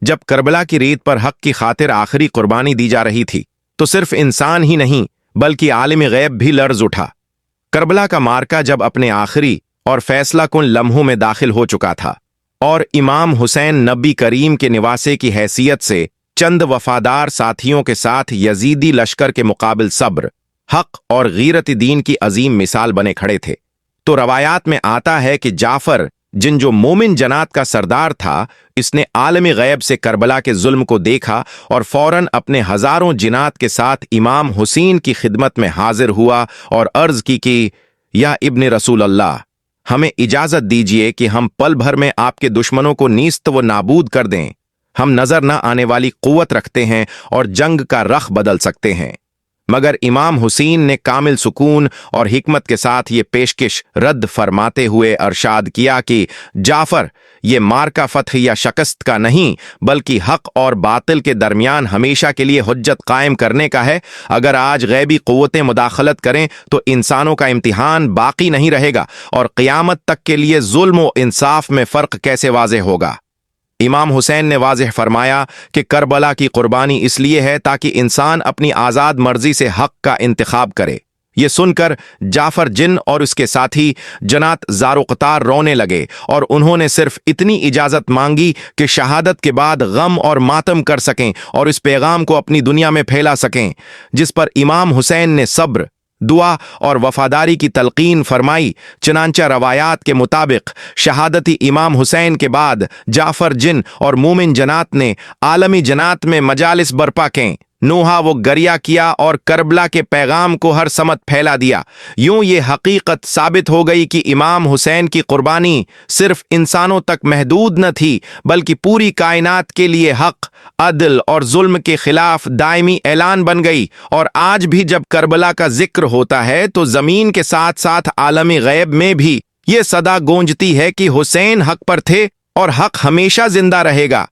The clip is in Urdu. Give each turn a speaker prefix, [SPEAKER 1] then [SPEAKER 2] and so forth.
[SPEAKER 1] جب کربلا کی ریت پر حق کی خاطر آخری قربانی دی جا رہی تھی تو صرف انسان ہی نہیں بلکہ عالم غیب بھی لرز اٹھا۔ کربلا کا مارکا جب اپنے آخری اور فیصلہ کن لمحوں میں داخل ہو چکا تھا اور امام حسین نبی کریم کے نواسے کی حیثیت سے چند وفادار ساتھیوں کے ساتھ یزیدی لشکر کے مقابل صبر، حق اور غیرت دین کی عظیم مثال بنے کھڑے تھے، تو روایات میں آتا ہے کہ جعفر جو مومن جنات کا سردار تھا، اس نے عالم غیب سے کربلا کے ظلم کو دیکھا اور فوراً اپنے ہزاروں جنات کے ساتھ امام حسین کی خدمت میں حاضر ہوا اور عرض کی کہ یا ابن رسول اللہ، ہمیں اجازت دیجیے کہ ہم پل بھر میں آپ کے دشمنوں کو نیست و نابود کر دیں۔ ہم نظر نہ آنے والی قوت رکھتے ہیں اور جنگ کا رخ بدل سکتے ہیں۔ مگر امام حسین نے کامل سکون اور حکمت کے ساتھ یہ پیشکش رد فرماتے ہوئے ارشاد کیا کہ جعفر، یہ مارکا فتح یا شکست کا نہیں بلکہ حق اور باطل کے درمیان ہمیشہ کے لیے حجت قائم کرنے کا ہے۔ اگر آج غیبی قوتیں مداخلت کریں تو انسانوں کا امتحان باقی نہیں رہے گا اور قیامت تک کے لیے ظلم و انصاف میں فرق کیسے واضح ہوگا۔ امام حسین نے واضح فرمایا کہ کربلا کی قربانی اس لیے ہے تاکہ انسان اپنی آزاد مرضی سے حق کا انتخاب کرے۔ یہ سن کر جعفر جن اور اس کے ساتھی جنات زار و قطار رونے لگے اور انہوں نے صرف اتنی اجازت مانگی کہ شہادت کے بعد غم اور ماتم کر سکیں اور اس پیغام کو اپنی دنیا میں پھیلا سکیں، جس پر امام حسین نے صبر، دعا اور وفاداری کی تلقین فرمائی۔ چنانچہ روایات کے مطابق شہادتی امام حسین کے بعد جعفر جن اور مومن جنات نے عالمی جنات میں مجالس برپا کیں، نوحہ وہ گریا کیا اور کربلا کے پیغام کو ہر سمت پھیلا دیا۔ یوں یہ حقیقت ثابت ہو گئی کہ امام حسین کی قربانی صرف انسانوں تک محدود نہ تھی بلکہ پوری کائنات کے لیے حق، عدل اور ظلم کے خلاف دائمی اعلان بن گئی۔ اور آج بھی جب کربلا کا ذکر ہوتا ہے تو زمین کے ساتھ ساتھ عالم غیب میں بھی یہ صدا گونجتی ہے کہ حسین حق پر تھے اور حق ہمیشہ زندہ رہے گا۔